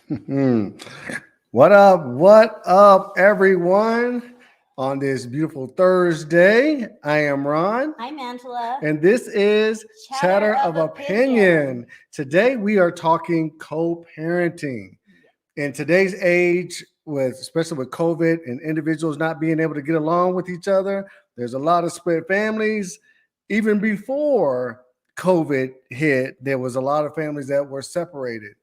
What up? What up, everyone? On this beautiful Thursday, I am Ron, I'm Angela. and this is Chatter Chatter of of Opinion. Opinion. Today, we are talking co-parenting. In today's age, with especially with COVID and individuals not being able to get along with each other, there's a lot of split families. Even before COVID hit, there was a lot of families that were separated,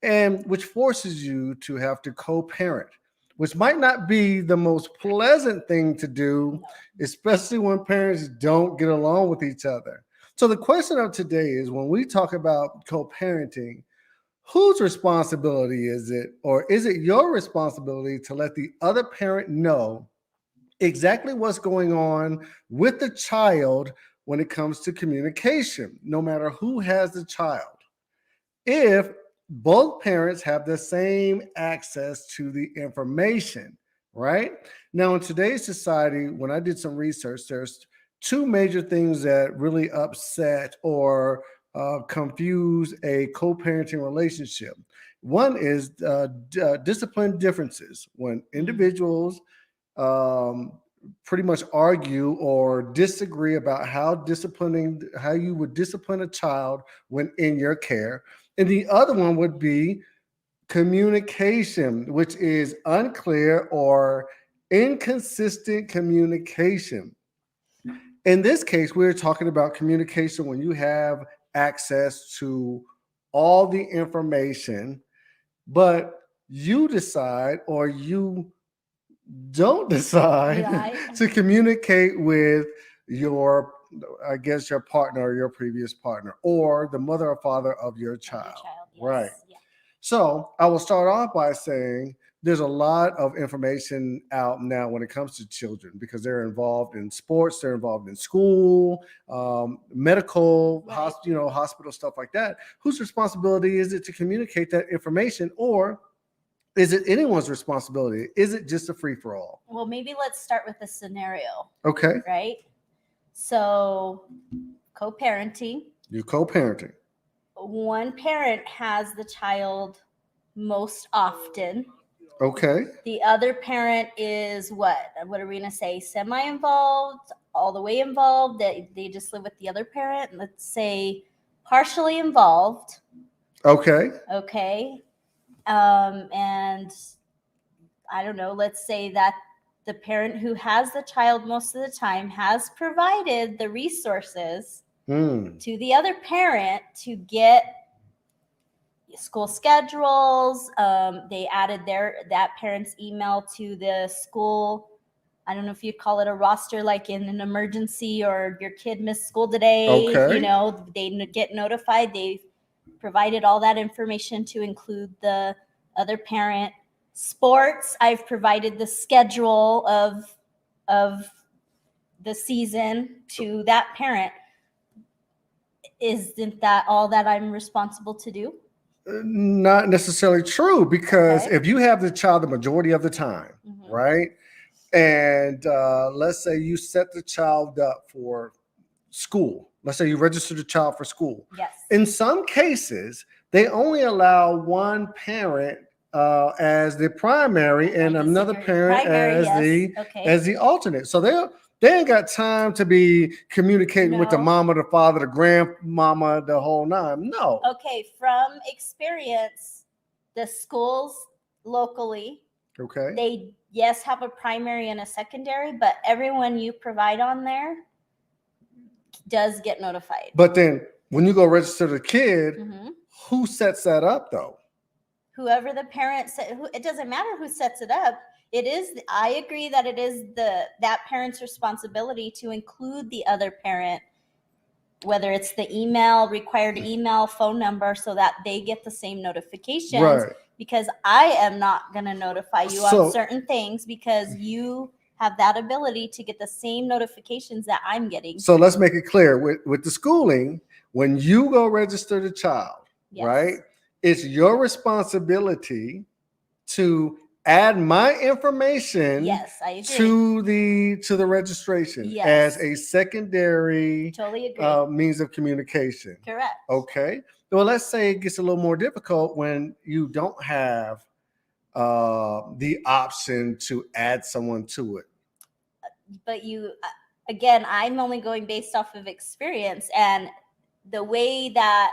and which forces you to have to co-parent, which might not be the most pleasant thing to do, No. especially when parents don't get along with each other. So the question of today is, when we talk about co-parenting, whose responsibility is it, or is it your responsibility to let the other parent know exactly what's going on with the child when it comes to communication, no matter who has the child? If both parents have the same access to the information, right? Now, in today's society, when I did some research, there's two major things that really upset or confuse a co parenting relationship. One is discipline differences, when Mm. individuals um, pretty much argue or disagree about how you would discipline a child when in your care. And the other one would be communication, which is unclear or inconsistent communication. In this case, we're talking about communication when you have access to all the information, but you decide, or you don't decide Right. to communicate with your, I guess, your partner or your previous partner, or the mother or father of your Of your child. child, Right. yes. Yeah. So I will start off by saying there's a lot of information out now when it comes to children, because they're involved in sports, they're involved in school, medical, Right. hospital stuff like that. Whose responsibility is it to communicate that information, or is it anyone's responsibility? Is it just a free for all? Well, maybe let's start with the scenario, Okay, right? So, co parenting, you co-parenting. one parent has the child most often. Okay, The other parent is what? What are we going to say? Semi involved, all the way involved, they just live with the other parent. Let's say partially involved. okay, Okay. And I don't know, let's say that the parent who has the child most of the time has provided the resources hmm, to the other parent to get school schedules. They added that parent's email to the school. I don't know if you'd call it a roster, like in an emergency or your kid missed school today. okay. They get notified. They've provided all that information to include the other parent. Sports, I've provided the schedule of the season to that parent. Isn't that all that I'm responsible to do? Not necessarily true, because Okay. if you have the child the majority of the time, Mm-hmm. right? And let's say you set the child up for school. Let's say you register the child for school. Yes. In some cases, they only allow one parent as the primary I and another disagree. parent Primary, as yes. the Okay. alternate. So they ain't got time to be communicating with the No. mama, the father, the grandmama, the whole nine. No. Okay, from experience, the schools locally, Okay. they yes have a primary and a secondary, but everyone you provide on there does get notified. But then when you go register the kid, Mm-hmm. who sets that up though? Whoever the parent said, it doesn't matter who sets it up. It is. I agree that it is that parent's responsibility to include the other parent, whether it's the required email, phone number, so that they get the same notifications. Right. Because I am not going to notify you on So certain things because you have that ability to get the same notifications that I'm getting. so let's make it clear with the schooling, when you go register the child, Yes. right? It's your responsibility to add my information Yes, I agree. to the registration Yes. as a secondary Totally agree. means of communication. Correct. Okay. Well, let's say it gets a little more difficult when you don't have the option to add someone to it. But again, I'm only going based off of experience, and the way that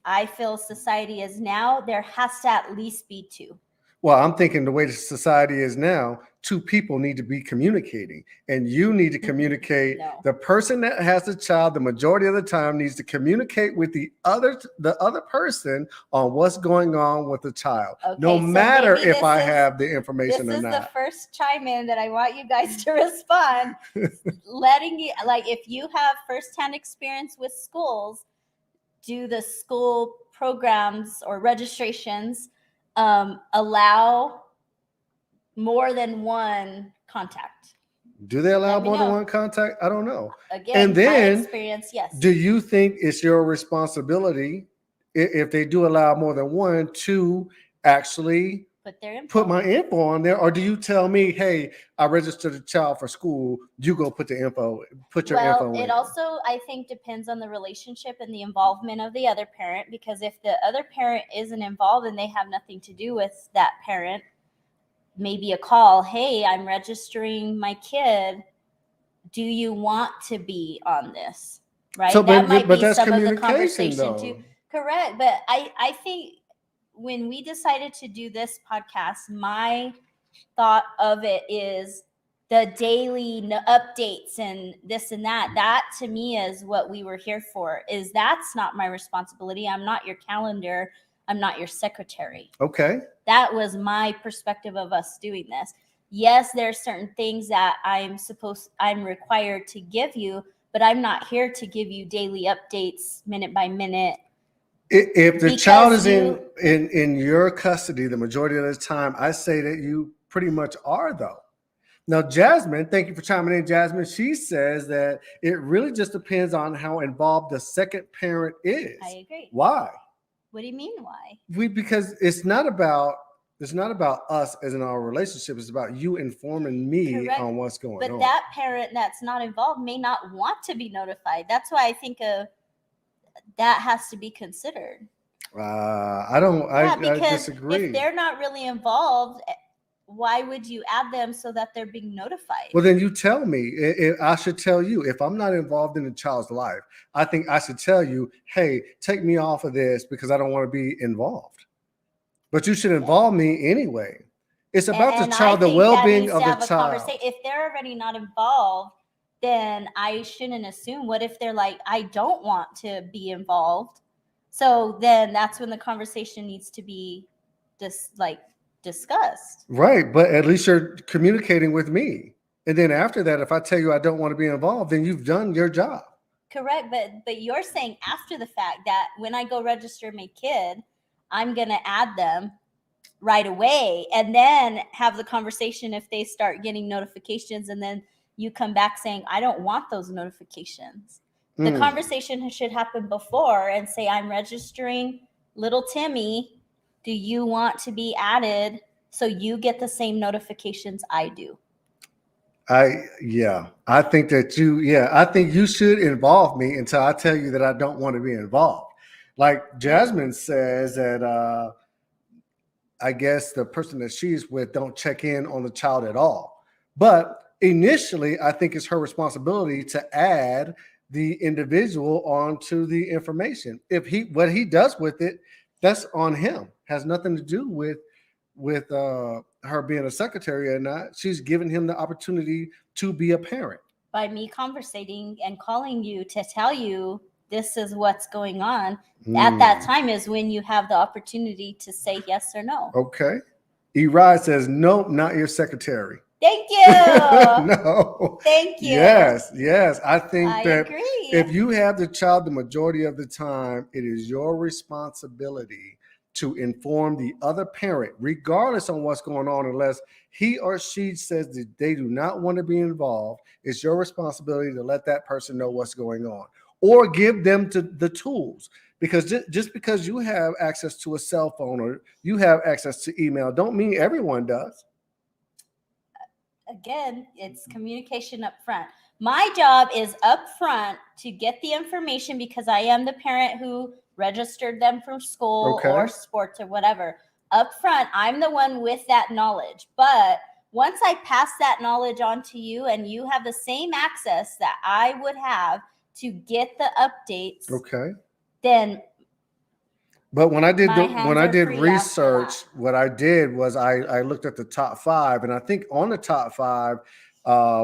I feel society is now, there has to at least be two. Well, I'm thinking the way the society is now, two people need to be communicating, and you need to communicate. No. The person that has the child, the majority of the time, needs to communicate with the other person on what's going on with the child, Okay, no so matter maybe if I this is- have the information This or is the not. first chime in that I want you guys to respond. Letting you, like, if you have firsthand experience with schools, do the school programs or registrations allow more than one contact? Do they allow Let me more than know. one contact? I don't know. Again, And then, my experience, yes. do you think it's your responsibility, if they do allow more than one, to actually Put their info. put my info on there? Or do you tell me, hey, I registered a child for school, you go put your info Well, in? it also, I think, depends on the relationship and the involvement of the other parent, because if the other parent isn't involved and they have nothing to do with that parent, maybe a call, hey, I'm registering my kid, do you want to be on this? Right? So, that might but be that's some of the communication, conversation though. too. Correct. But I think when we decided to do this podcast, my thought of it is the daily updates and this and that. That to me is what we were here for. Is that's not my responsibility. I'm not your calendar. I'm not your secretary. Okay. That was my perspective of us doing this. Yes, there are certain things that I'm required to give you, but I'm not here to give you daily updates minute by minute. If the child is in your custody the majority of the time, I say that you pretty much are, though. Now, Jasmine, thank you for chiming in, Jasmine. She says that it really just depends on how involved the second parent is. I agree. Why? What do you mean why? Because it's not about us as in our relationship. It's about you informing me Correct. on what's going on. But that parent that's not involved may not want to be notified. That's why I think that has to be considered. I disagree. If they're not really involved, why would you add them so that they're being notified? Well, then you tell me. I should tell you, if I'm not involved in the child's life, I think I should tell you, hey, take me off of this because I don't want to be involved. But you should involve me anyway. It's about the child, the well-being of the child. If they're already not involved, then I shouldn't assume. What if they're like, I don't want to be involved? So then that's when the conversation needs to be discussed. Right, but at least you're communicating with me. And then after that, if I tell you I don't want to be involved, then you've done your job. Correct, but you're saying after the fact that when I go register my kid, I'm going to add them right away and then have the conversation if they start getting notifications, and then you come back saying, I don't want those notifications. The conversation should happen before and say, I'm registering little Timmy. Do you want to be added so you get the same notifications I do? I think you should involve me until I tell you that I don't want to be involved. Like Jasmine says that I guess the person that she's with don't check in on the child at all. But initially, I think it's her responsibility to add the individual onto the information. What he does with it, that's on him. Has nothing to do with her being a secretary or not. She's given him the opportunity to be a parent. By me conversating and calling you to tell you this is what's going on, at that time is when you have the opportunity to say yes or no. Okay. E-Ride says, nope, not your secretary. Thank you. No. Thank you. Yes. I think I that agree. If you have the child the majority of the time, it is your responsibility to inform the other parent, regardless on what's going on, unless he or she says that they do not want to be involved. It's your responsibility to let that person know what's going on, or give them the tools. Because just because you have access to a cell phone or you have access to email, don't mean everyone does. Again, it's communication up front. My job is up front to get the information because I am the parent who registered them from school Okay. or sports or whatever. Up front, I'm the one with that knowledge. But once I pass that knowledge on to you and you have the same access that I would have to get the updates, Okay. then But when I did my hands are free after research, that. what I did was I looked at the top 5, and I think on the top 5,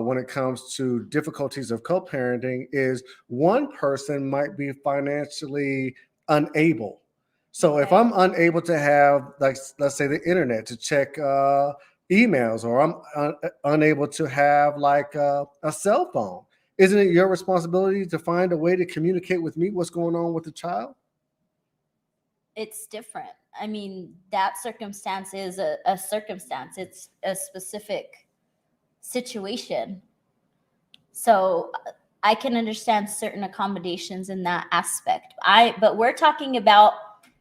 when it comes to difficulties of co-parenting, is one person might be financially unable. So if Okay. I'm unable to have, like, let's say the internet to check emails, or I'm unable to have like a cell phone, isn't it your responsibility to find a way to communicate with me what's going on with the child? It's different. I mean, that circumstance is a circumstance. It's a specific situation. So I can understand certain accommodations in that aspect. But we're talking about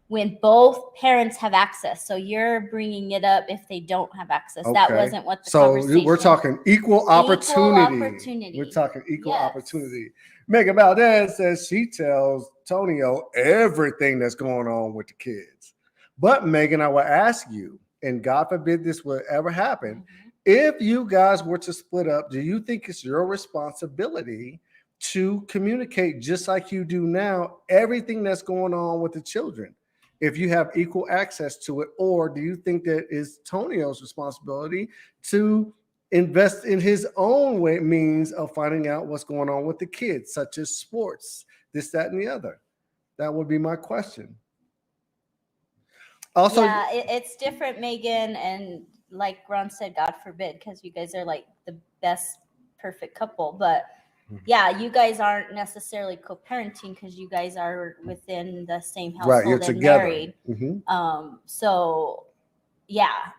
when both parents have access. So you're bringing it up if they don't have access. That Okay. wasn't what the So conversation. we're talking equal opportunity. opportunity. We're talking equal Yes. opportunity. Megan Valdez says she tells Tonio everything that's going on with the kids. But Megan, I will ask you, and God forbid this will ever happen, if you guys were to split up, do you think it's your responsibility to communicate just like you do now, everything that's going on with the children? If you have equal access to it, or do you think that is Tonio's responsibility to invest in his own way means of finding out what's going on with the kids, such as sports, this, that, and the other? That would be my question. Also, yeah, it's different, Megan, and like Ron said, God forbid, because you guys are like the best perfect couple. But yeah, you guys aren't necessarily co-parenting because you guys are within the same household, right, you're and together. married. Mm-hmm. So yeah,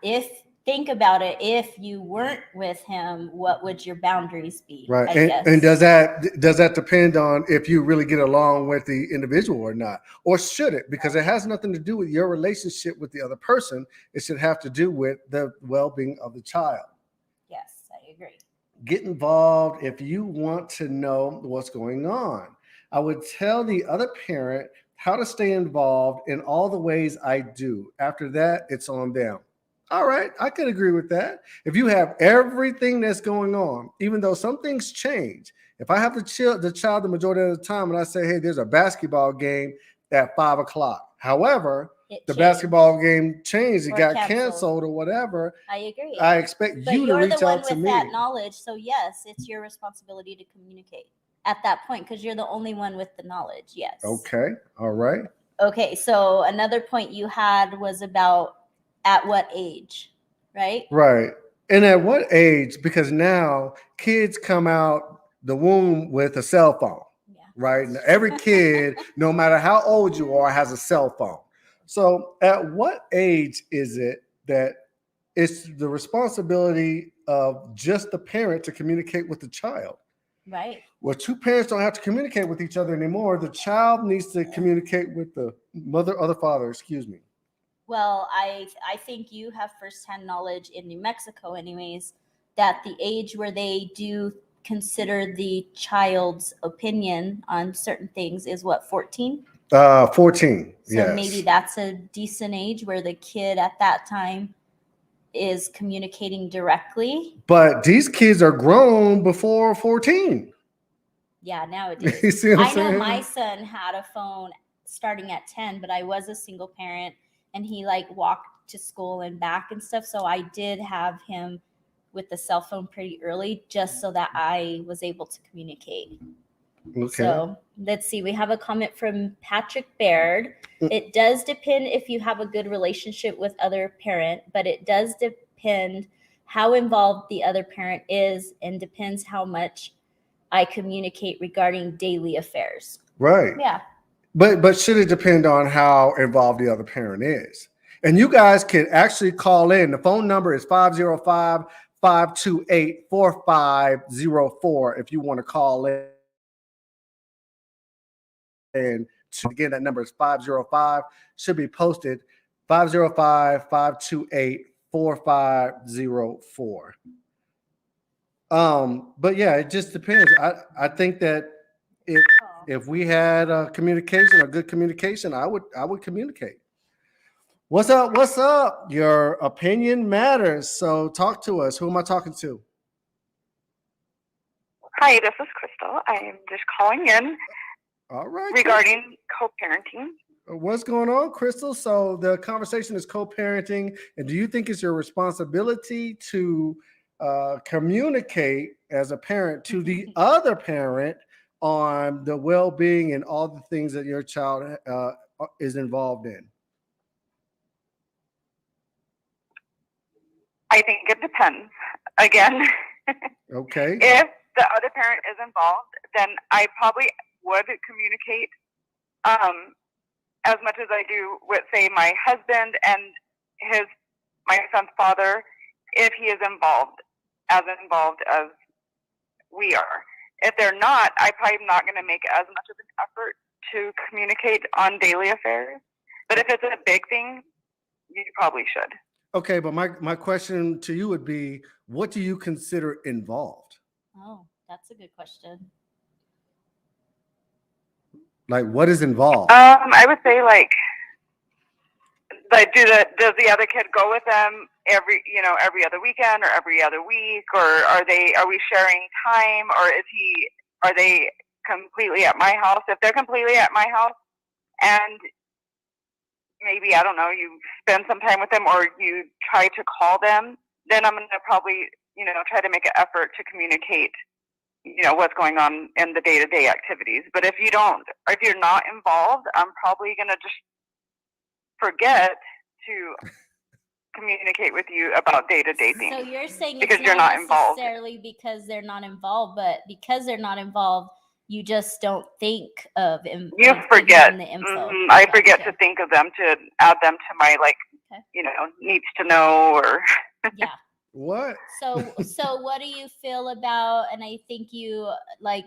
think about it, if you weren't with him, what would your boundaries be? Right. I guess. And does that depend on if you really get along with the individual or not? Or should it? Because it has nothing to do with your relationship with the other person. It should have to do with the well-being of the child. Yes, I agree. Get involved if you want to know what's going on. I would tell the other parent how to stay involved in all the ways I do. After that, it's on them. All right, I could agree with that. If you have everything that's going on, even though some things change, if I have the child the majority of the time, and I say, hey, there's a basketball game at 5 o'clock. However, the basketball game changed, it got canceled or whatever. I agree. I expect you to reach out to me. That knowledge, so yes, it's your responsibility to communicate at that point because you're the only one with the knowledge. Yes. Okay. All right. Okay. So another point you had was about at what age, right? Right. And at what age? Because now kids come out the womb with a cell phone. Yeah. Right. Now, every kid, no matter how old you are, has a cell phone. So at what age is it that it's the responsibility of just the parent to communicate with the child? Right. Well, two parents don't have to communicate with each other anymore. The child needs to communicate with the mother or the father, excuse me. Well, I think you have firsthand knowledge in New Mexico anyways, that the age where they do consider the child's opinion on certain things is what, 14? 14. So yes. Maybe that's a decent age where the kid at that time is communicating directly. But these kids are grown before 14. Yeah, nowadays. You see what I'm I know saying? my son had a phone starting at 10, but I was a single parent and he like walked to school and back and stuff. So I did have him with the cell phone pretty early just so that I was able to communicate. Okay. So let's see. We have a comment from Patrick Baird. It does depend if you have a good relationship with other parent, but it does depend how involved the other parent is and depends how much I communicate regarding daily affairs. Right. Yeah. But should it depend on how involved the other parent is? And you guys can actually call in. The phone number is 505-528-4504 if you want to call in. And again, that number is 505, should be posted 505-528-4504. But yeah, it just depends. I think that if If we had communication or good communication, I would communicate. What's up? What's up? Your opinion matters. So talk to us. Who am I talking to? Hi, this is Crystal. I am just calling in All right. regarding co-parenting. What's going on, Crystal? So the conversation is co-parenting, and do you think it's your responsibility to communicate as a parent to the other parent on the well-being and all the things that your child is involved in? I think it depends. Again, Okay. if the other parent is involved, then I probably would communicate as much as I do with, say, my husband and my son's father, if he is involved as we are. If they're not, I'm probably not going to make as much of an effort to communicate on daily affairs. But if it's a big thing, you probably should. Okay, but my question to you would be, what do you consider involved? Oh, that's a good question. Like, what is involved? I would say like does the other kid go with them every other weekend or every other week, or are we sharing time, or are they completely at my house? If they're completely at my house and maybe, I don't know, you spend some time with them or you try to call them, then I'm going to probably, try to make an effort to communicate, what's going on in the day-to-day activities. But if you're not involved, I'm probably going to just forget to communicate with you about day-to-day things. So you're saying because it's you're not involved. necessarily because they're not involved, but because they're not involved, you just don't think of You forget. giving them the info. I forget to think of them, to add them to my needs to know, or Yeah. What? So what do you feel about, and I think you like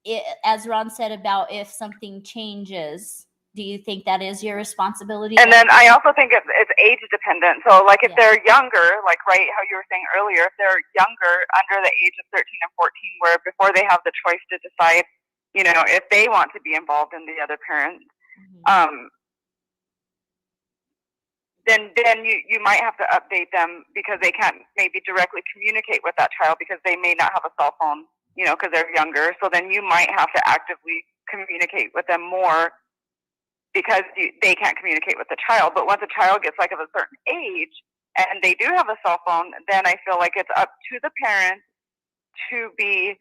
it, as Ron said, about if something changes, do you think that is your responsibility? And then I also think it's age dependent. So like if they're younger, like right how you were saying earlier, if they're younger, under the age of 13 and 14, where before they have the choice to decide, if they want to be involved in the other parent, then you might have to update them, because they can't maybe directly communicate with that child because they may not have a cell phone, because they're younger. So then you might have to actively communicate with them more, because they can't communicate with the child. But once a child gets like of a certain age and they do have a cell phone, then I feel like it's up to the parent to be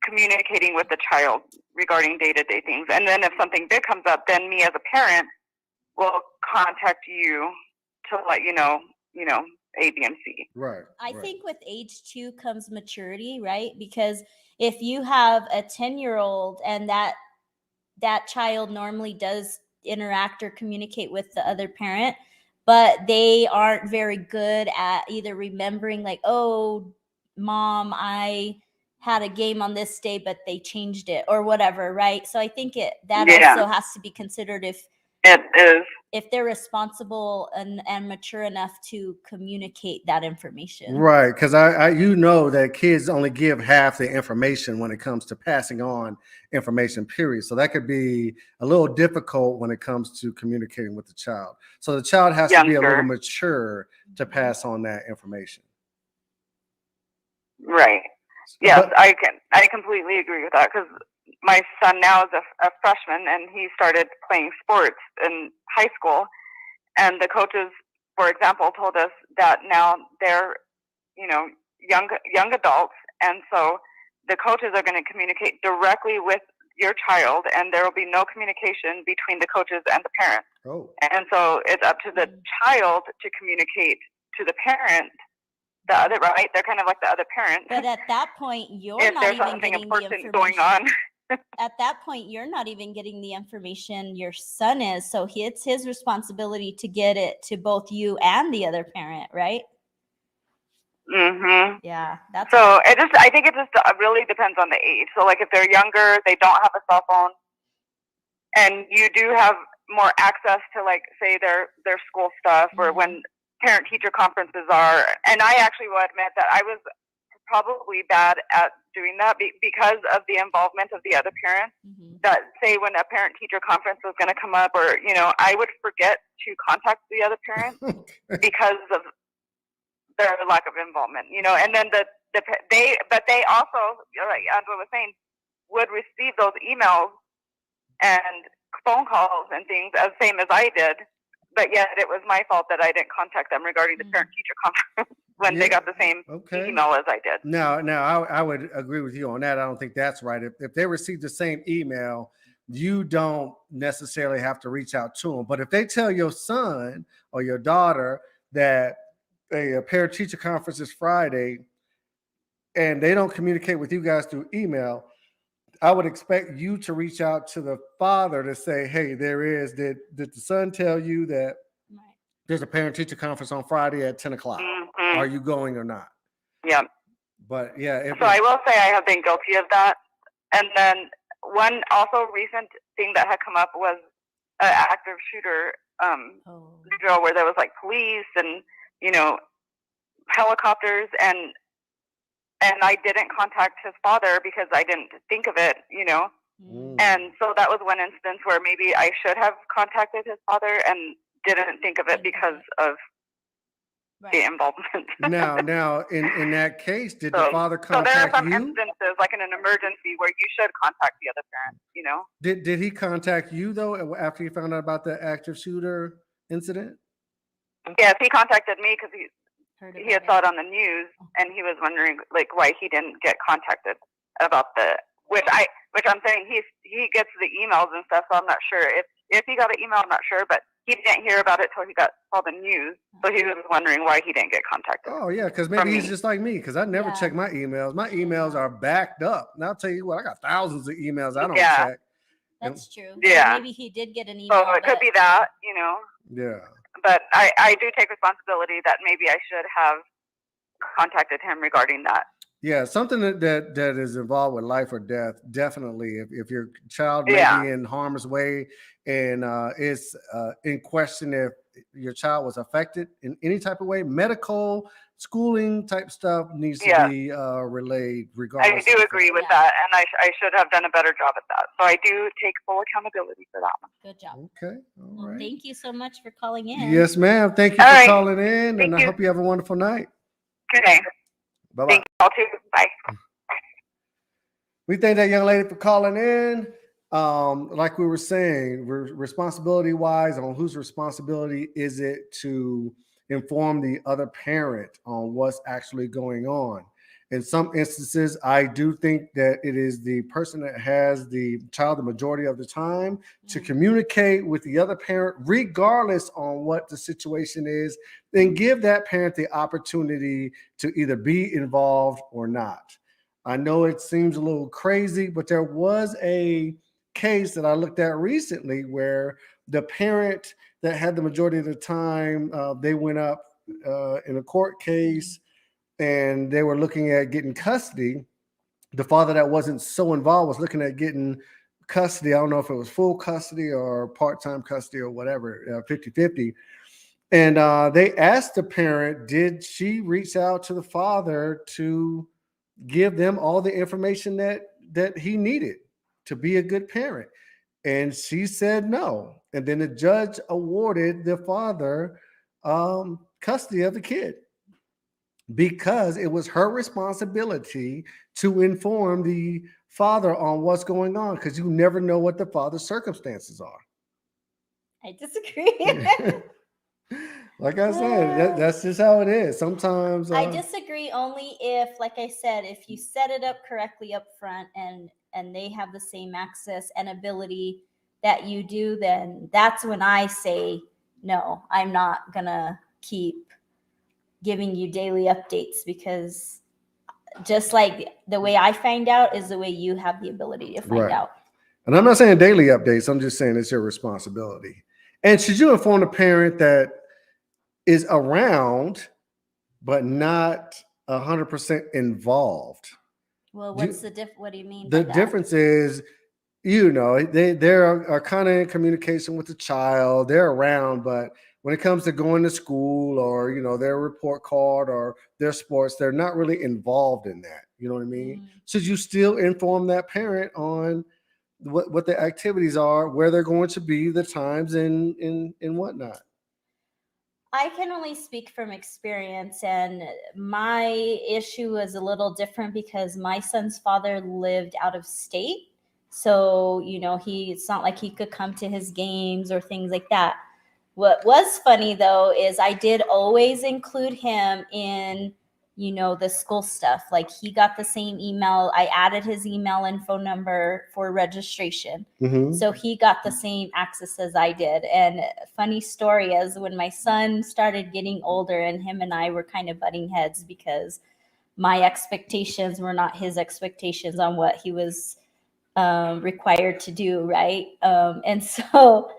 communicating with the child regarding day-to-day things. And then if something big comes up, then me as a parent will contact you to let you know, A, B, and C. Right. I think with age 2 comes maturity, right? Because if you have a 10-year-old and that child normally does interact or communicate with the other parent, but they aren't very good at either remembering, like, oh, mom, I had a game on this day, but they changed it, or whatever, right? So I think that also has to be considered if they're responsible and mature enough to communicate that information. Right, because I that kids only give half the information when it comes to passing on information, period. So that could be a little difficult when it comes to communicating with the child. So the child has to be a little mature to pass on that information. Right. Yes, I completely agree with that, because my son now is a freshman and he started playing sports in high school, and the coaches, for example, told us that now they're young adults, and so the coaches are going to communicate directly with your child, and there will be no communication between the coaches and the parents. And so it's up to the child to communicate to the parent. The other, right? They're kind of like the other parent. But at that point, you're if not there's even something getting important the information going on. At that point, you're not even getting the information. Your son is, so it's his responsibility to get it to both you and the other parent, right? Mm-hmm. Yeah, that's so. I think it just really depends on the age. So, like if they're younger, they don't have a cell phone, and you do have more access to, like, say their school stuff, or when parent-teacher conferences are. And I actually will admit that I was probably bad at doing that because of the involvement of the other parent. Mhm. That say when a parent-teacher conference was going to come up, or I would forget to contact the other parent because of their lack of involvement. And then they also, like Angela was saying, would receive those emails and phone calls and things as same as I did, but yet it was my fault that I didn't contact them regarding the parent-teacher conference when they got the same email as I did. Now, I would agree with you on that. I don't think that's right. If they receive the same email, you don't necessarily have to reach out to them. But if they tell your son or your daughter that a parent-teacher conference is Friday and they don't communicate with you guys through email, I would expect you to reach out to the father to say, hey, did the son tell you that there's a parent-teacher conference on Friday at 10 o'clock? Mm-hmm. Are you going or not? Yeah. But yeah. So I will say I have been guilty of that. And then one also recent thing that had come up was an active shooter drill where there was like police and, helicopters, and I didn't contact his father because I didn't think of it, And so that was one instance where maybe I should have contacted his father and didn't think of it because of the involvement. Now, in that case, did the father contact you? So there are some instances, like in an emergency, where you should contact the other parent. Did he contact you though after you found out about the active shooter incident? Yes, he contacted me because he had saw it on the news, and he was wondering like why he didn't get contacted about which I'm saying he gets the emails and stuff, so I'm not sure if he got an email. I'm not sure, but he didn't hear about it till he saw the news, so he was wondering why he didn't get contacted. Oh yeah, because maybe he's just like me, because I never check my emails. My emails are backed up, and I'll tell you what, I got thousands of emails I don't check. That's true. Yeah, maybe he did get an email. So it could be that, Yeah. But I do take responsibility that maybe I should have contacted him regarding that. Yeah, something that is involved with life or death, definitely. If your child may be in harm's way and it's in question if your child was affected in any type of way, medical, schooling type stuff needs to be relayed regardless. I do agree with that, and I should have done a better job at that. So I do take full accountability for that one. Good job. Okay, all right. Thank you so much for calling in. Yes, ma'am. Thank you for calling in, and I hope you have a wonderful night. Good night. Bye-bye. Thank you all too. Bye. We thank that young lady for calling in. Like we were saying, responsibility-wise, on whose responsibility is it to inform the other parent on what's actually going on? In some instances, I do think that it is the person that has the child the majority of the time to communicate with the other parent, regardless on what the situation is, then give that parent the opportunity to either be involved or not. I know it seems a little crazy, but there was a case that I looked at recently where the parent that had the majority of the time, they went up in a court case and they were looking at getting custody. The father that wasn't so involved was looking at getting custody. I don't know if it was full custody or part-time custody or whatever, 50-50. And they asked the parent, did she reach out to the father to give them all the information that he needed to be a good parent? And she said no. And then the judge awarded the father custody of the kid because it was her responsibility to inform the father on what's going on, because you never know what the father's circumstances are. I disagree. Like I said, that's just how it is. Sometimes I disagree only if, like I said, if you set it up correctly up front and they have the same access and ability that you do, then that's when I say, no, I'm not gonna keep giving you daily updates, because just like the way I find out is the way you have the ability to find out. And I'm not saying daily updates. I'm just saying it's your responsibility. And should you inform the parent that is around, but not 100% involved? Well, what's the what do you mean? The difference is they are kind of in communication with the child. They're around, but when it comes to going to school or their report card or their sports, they're not really involved in that. You know what I mean? Mm. Should you still inform that parent on what the activities are, where they're going to be, the times, and whatnot? I can only speak from experience, and my issue was a little different because my son's father lived out of state. So, it's not like he could come to his games or things like that. What was funny though is I did always include him in, the school stuff. Like he got the same email. I added his email and phone number for registration. Mm-hmm. So he got the same access as I did. And funny story is when my son started getting older and him and I were kind of butting heads because my expectations were not his expectations on what he was required to do, right? And so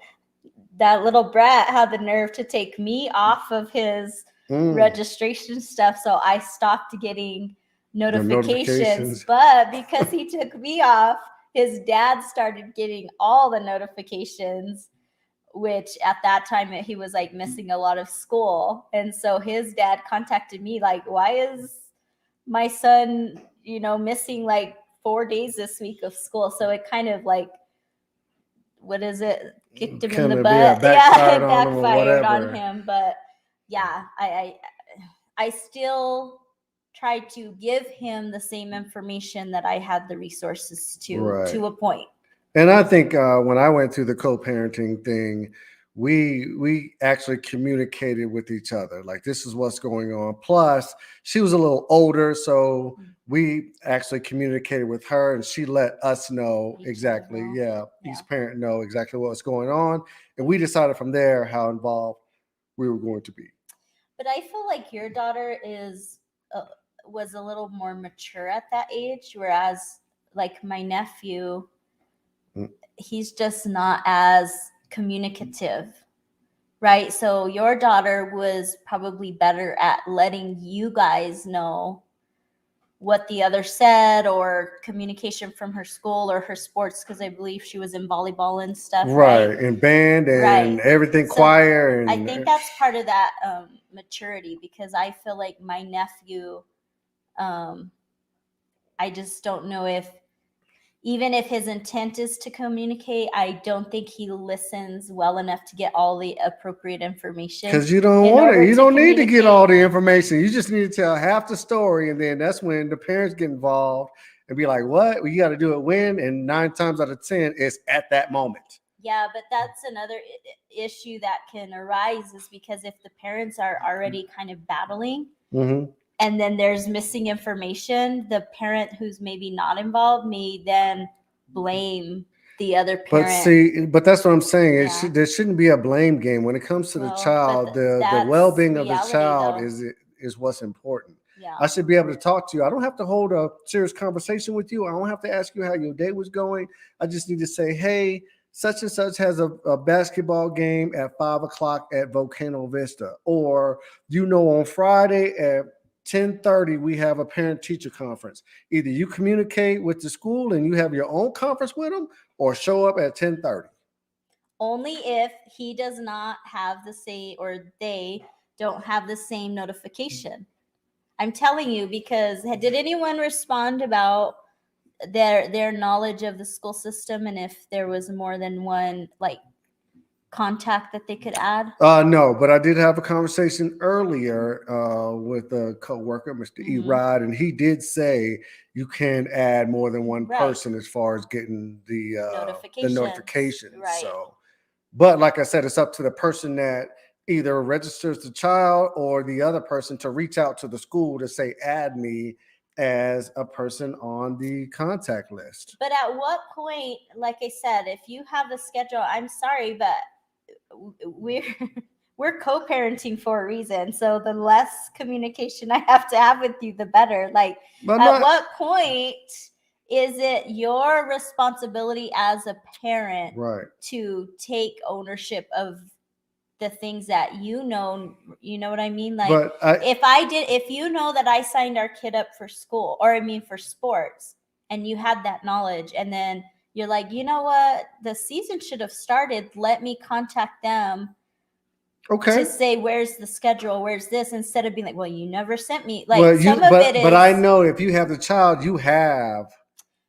that little brat had the nerve to take me off of his registration stuff. So I stopped getting notifications. But because he took me off, his dad started getting all the notifications, which at that time he was like missing a lot of school. And so his dad contacted me like, why is my son, missing like 4 days this week of school? So it kind of like, what is it? Kicked him in the butt. Backfired It on him or backfired on whatever. him. But yeah, I still tried to give him the same information that I had the resources to a point. And I think when I went through the co-parenting thing, we actually communicated with each other. Like, this is what's going on. Plus, she was a little older, so we actually communicated with her, and she let us know exactly. Each parent know exactly what was going on, and we decided from there how involved we were going to be. But I feel like your daughter was a little more mature at that age, whereas like my nephew, he's just not as communicative, right? So your daughter was probably better at letting you guys know what the other said, or communication from her school or her sports, because I believe she was in volleyball and stuff, right? And band and everything, So choir. And I think that's part of that maturity, because I feel like my nephew, I just don't know if, even if his intent is to communicate, I don't think he listens well enough to get all the appropriate information. Because you don't want it. You don't need to get all the information. You just need to tell half the story. And then that's when the parents get involved and be like, what? Well, you got to do it when? And 9 times out of 10, it's at that moment. Yeah, but that's another issue that can arise, is because if the parents are already kind of battling, and then there's missing information, the parent who's maybe not involved may then blame the other parent. But that's what I'm saying. There shouldn't be a blame game when it comes to the child. The well-being of the child is what's important. I should be able to talk to you. I don't have to hold a serious conversation with you. I don't have to ask you how your day was going. I just need to say, hey, such and such has a basketball game at 5:00 at Volcano Vista, or on Friday at 10:30 we have a parent-teacher conference. Either you communicate with the school and you have your own conference with them, or show up at 10:30. Only if he does not have the same, or they don't have the same notification. I'm telling you, because did anyone respond about their knowledge of the school system, and if there was more than one like contact that they could add? No, but I did have a conversation earlier with a coworker, Mr. Erod, and he did say you can add more than one person as far as getting the notifications. Right. So, but like I said, it's up to the person that either registers the child or the other person to reach out to the school to say, add me as a person on the contact list. But at what point, like I said, if you have the schedule, I'm sorry, but we're co-parenting for a reason. So the less communication I have to have with you, the better. Like, what point is it your responsibility as a parent to take ownership of the things that you know what I mean? Like, if you know that I signed our kid up for school, or I mean for sports, and you had that knowledge, and then you're like, you know what, the season should have started. Let me contact them Okay. to say, where's the schedule, where's this, instead of being like, well, you never sent me. Like, Well, some of it is, but I know if you have the child, you have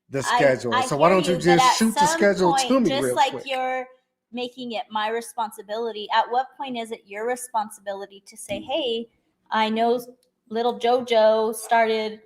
the schedule. I So why hear don't you but just at shoot the some schedule to point, me just real like quick? you're making it my responsibility, at what point is it your responsibility to say, hey, I know little JoJo started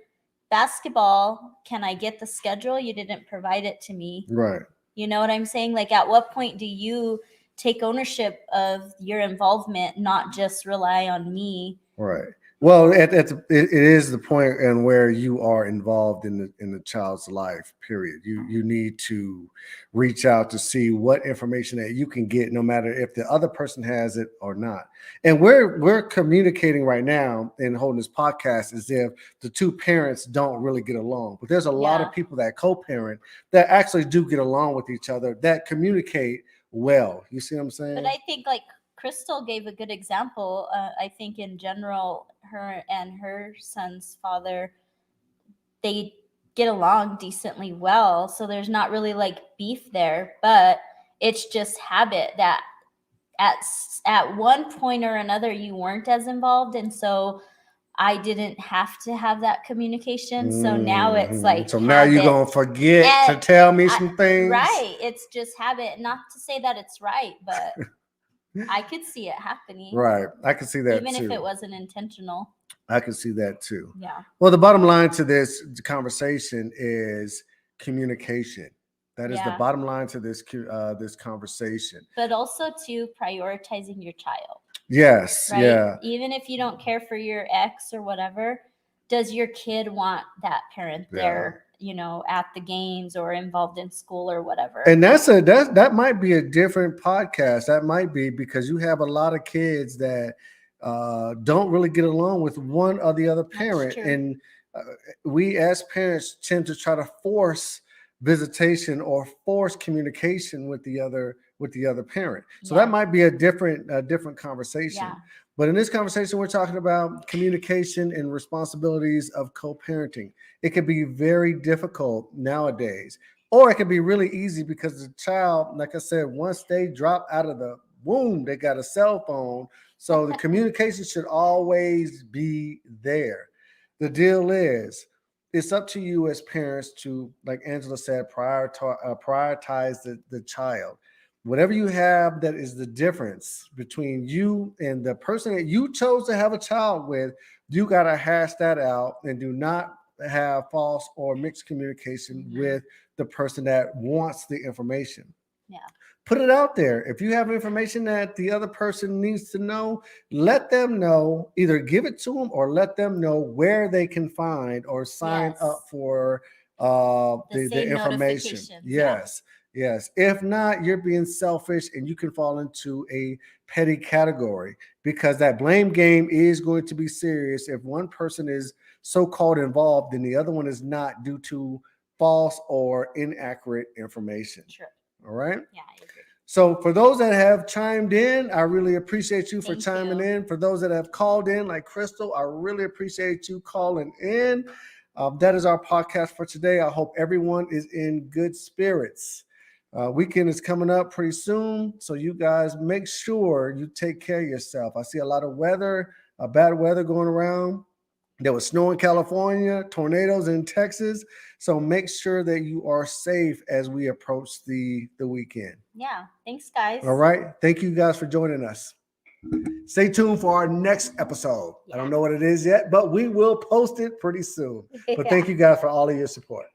basketball. Can I get the schedule? You didn't provide it to me. Right. You know what I'm saying? Like, at what point do you take ownership of your involvement, not just rely on me? Right. Well, it is the point and where you are involved in the child's life. Period. You need to reach out to see what information that you can get, no matter if the other person has it or not. And we're communicating right now and holding this podcast as if the two parents don't really get along. But there's a lot Yeah. of people that co-parent that actually do get along with each other, that communicate well. You see what I'm saying? But I think, like, Crystal gave a good example. I think in general, her and her son's father, they get along decently well. So there's not really like beef there, but it's just habit that at one point or another you weren't as involved, and so I didn't have to have that communication. So now it's like, so now you're habit. gonna forget to And tell me some things. Right. It's just habit. Not to say that it's right, but I could see it happening. Right. I can see that even too. if it wasn't intentional. I can see that too. Yeah. Well, the bottom line to this conversation is communication. That is the Yeah. bottom line to this this conversation. But also to prioritizing your child. Yes. Right. Yeah. Even if you don't care for your ex or whatever, does your kid want that parent Yeah. there, you know, at the games or involved in school or whatever? And that might be a different podcast. That might be because you have a lot of kids that don't really get along with one or the other parent, true. and we as parents tend to try to force visitation or force communication with the other parent. So Yeah. that might be a different conversation. Yeah. But in this conversation, we're talking about communication and responsibilities of co-parenting. It can be very difficult nowadays, or it can be really easy because the child, like I said, once they drop out of the womb, they got a cell phone. So the communication should always be there. The deal is, it's up to you as parents to, like Angela said, prioritize the child. Whatever you have that is the difference between you and the person that you chose to have a child with, you got to hash that out and do not have false or mixed communication with the person that wants the information. Yeah. Put it out there. If you have information that the other person needs to know, let them know. Either give it to them or let them know where they can find or sign up for the information. Yes. Yes. If not, you're being selfish and you can fall into a petty category, because that blame game is going to be serious if one person is so-called involved and the other one is not, due to false or inaccurate information. Sure. All right. Yeah, I agree. So for those that have chimed in, I really appreciate you for Thank chiming you. in. For those that have called in, like Crystal, I really appreciate you calling in. That is our podcast for today. I hope everyone is in good spirits. Weekend is coming up pretty soon, so you guys make sure you take care of yourself. I see a lot of bad weather going around. There was snow in California, tornadoes in Texas. So make sure that you are safe as we approach the weekend. Yeah. Thanks, guys. All right. Thank you guys for joining us. Stay tuned for our next episode. I don't know what it is yet, but we will post it pretty soon. But thank you guys for all of your support.